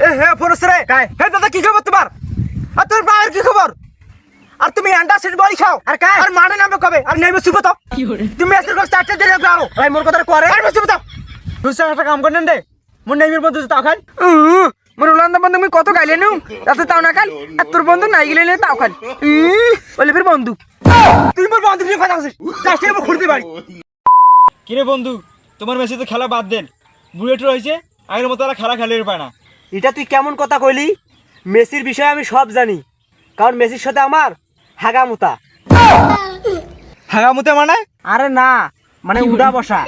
এ হে phones রে কাই? হে দাদা কি খবর তোমার? আর তোর বাবার কি খবর? আর তুমি অ্যান্টাসিড বড়ি খাও আর কাই? আর মানে নামবে কবে আর নেমে শুভ তো তুমি এসে করে চারটে দিন আরো ভাই মোর কথা করে আর শুভ তো দুসরা একটা কাম করেন দে মোর নেমির বন্ধু তাও খান মোর উলান্দা বন্ধু আমি কত গাইলে নু রাতে তাও না খান আর তোর বন্ধু নাই গেলে তাও খান বলে ফির বন্ধু তুই মোর বন্ধু নিয়ে কথা বলছিস চারটে আমি খুঁড়তে পারি। কিরে বন্ধু তোমার মেসি তো খেলা বাদ দেন বুলেট রয়েছে আগের মতো আর খেলা খেলে পায় না। এটা তুই কেমন কথা কইলি? মেসির বিষয়ে আমি সব জানি, কারণ মেসির সাথে আমার হাগামুতা। হাগামুতে মানে আরে না, মানে উড়া বসা।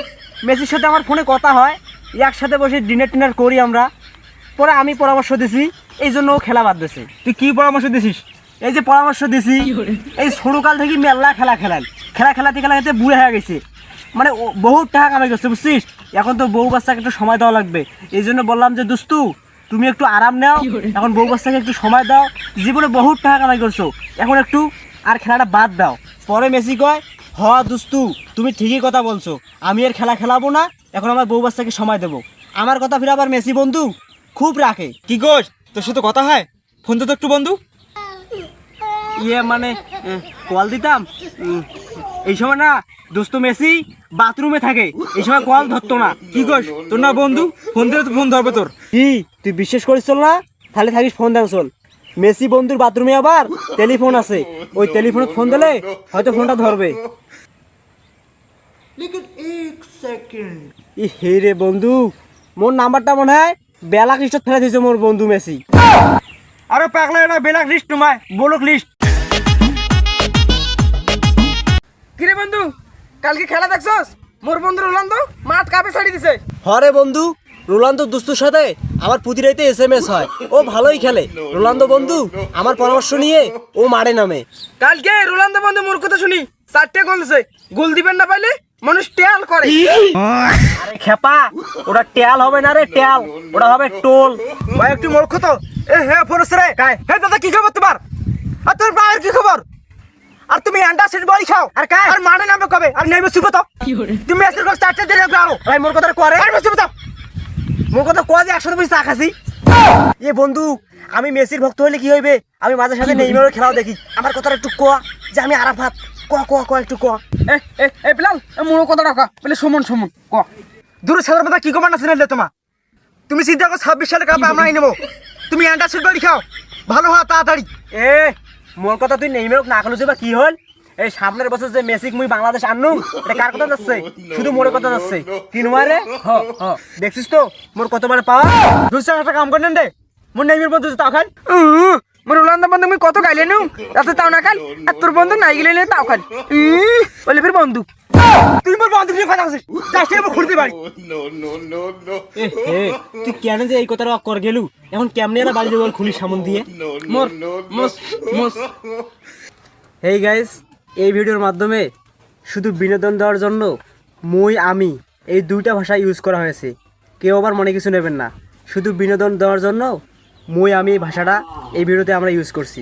মেসির সাথে আমার ফোনে কথা হয়, একসাথে বসে ডিনার টিনার করি আমরা। পরে আমি পরামর্শ দিছি, এই জন্য ও খেলা বাদ দিয়েছে। তুই কি পরামর্শ দিছিস? এই যে পরামর্শ দিছি, এই ছোটকাল থেকে মেলা খেলা খেলাতে বুড়ে হয়ে গেছে। মানে বহুত টাকা কামাই করছে বুঝছিস। এখন তো বউ বাচ্চাকে একটু সময় দেওয়া লাগবে, এই জন্য বললাম যে দোস্তু তুমি একটু আরাম নাও, এখন বউ বাচ্চাকে একটু সময় দাও। জীবনে বহুত টাকা কামাই করছো, এখন একটু আর খেলাটা বাদ দাও। পরে মেসি কয় হ দোস্তু তুমি ঠিকই কথা বলছো, আমি আর খেলা খেলাবো না, এখন আমার বউ বাচ্চাকে সময় দেবো। আমার কথা ফিরে আবার মেসি বন্ধু খুব রাখে। কি গোস তোর সাথে কথা হয়? ফোন তো একটু বন্ধু। মানে কল দিতাম এই সময় না, দোস্ত মেসি বাথরুমে থাকে, এই সময় কল ধরতো না। কি গোস তোর না বন্ধু ফোন দিলে তো ফোন ধরবে তোর। কি তুই বিশ্বাস করিস চল না? তাহলে থাকিস ফোন দেন চল। মেসি বন্ধুর বাথরুমে আবার টেলিফোন আছে, ওই টেলিফোনে ফোন দিলে হয়তো ফোনটা ধরবে। হে রে বন্ধু, মোর নাম্বারটা মনে হয় বেলা লিস্টত ফেলে দিয়েছে মোর বন্ধু মেসি। আরে পাগলা এটা বেলাক লিস্ট তোমায় বলক লিস্ট। কিরে বন্ধু কালকে খেলা দেখছস? মোর বন্ধু রোনালদো মাঠ কাপে ছাড়ি দিছে। হরে বন্ধু, রোনালদো দুস্তুর সাথে আমার প্রতি রাতে এসএমএস হয়, ও ভালোই খেলে। রোনালদো বন্ধু আমার পরামর্শ নিয়ে ও মারে নামে। কালকে রোনালদো বন্ধু মোর কথা শুনি 4টে গোল দিছে। গোল দিবেন না পাইলে মানুষ টেল করে। আরে খেপা, ওটা টেল হবে না রে, টেল ওটা হবে টোল। ভাই একটু মূর্খ তো। এ হে ফোনস রে কাই? হে দাদা কি খবর তোমার? আর তোর বাবার কি খবর? আর তুমি অ্যান্টাসিড বড়ি খাও আর কাই? আর মানে নামবে কবে আর নেমে শুভ তো তুমি এসে করে চারটে দিন আরো ভাই মোর কথা করে আর শুভ তো মোর কথা কয় যে 100 পয়সা চা খাসি। এ বন্ধু আমি মেসির ভক্ত হইলে কি হইবে, আমি মাঝে সাথে নেইমারের খেলাও দেখি। আমার কথাটা একটু কোয়া যে আমি আরাফাত, কোয়া একটু কোয়া। এ বিলাল মোর কথা রাখা বলে সমন ক দূরে সাধারণ কথা কি কমান্ড আছে না তোমার? তুমি চিন্তা করো 26 সালে কাপ আমরা নেবো, তুমি অ্যান্টাসিড বড়ি খাও ভালো হয় তাড়াতাড়ি। এ মোর কথা তুই নেইমারক না খেলো বা কি হল? এই সামনের বছর যে মেসিক মুই বাংলাদেশ আননু, এটা কার কথা যাচ্ছে? শুধু মোর কথা যাচ্ছে। কি নুমারে দেখছিস তো মোর কতবার পাওয়া। দুসরা একটা কাম করেন দে মোর নেমির বন্ধু তাও খান মোর রোনালদো বন্ধু আমি কত গাইলে নু রাতে তাও না খান আর তোর বন্ধু নাই গেলে তাও খান বলে ফির বন্ধু। তুই মোর বন্ধু নিয়ে কথা বলছিস চারটে আমি খুঁড়তে পারি। এ তুই কেন যে এই কথাটা কর গেলু? এখন কেমনে এরা বাড়ি যাবো খুলি সামন দিয়ে মোর মোস হেই গাইস, এই ভিডিওর মাধ্যমে শুধু বিনোদন দেওয়ার জন্য আমি এই দুইটা ভাষা ইউজ করা হয়েছে। কেউ আবার মনে কিছু নেবেন না, শুধু বিনোদন দেওয়ার জন্য আমি এই ভাষাটা এই ভিডিওতে আমরা ইউজ করছি।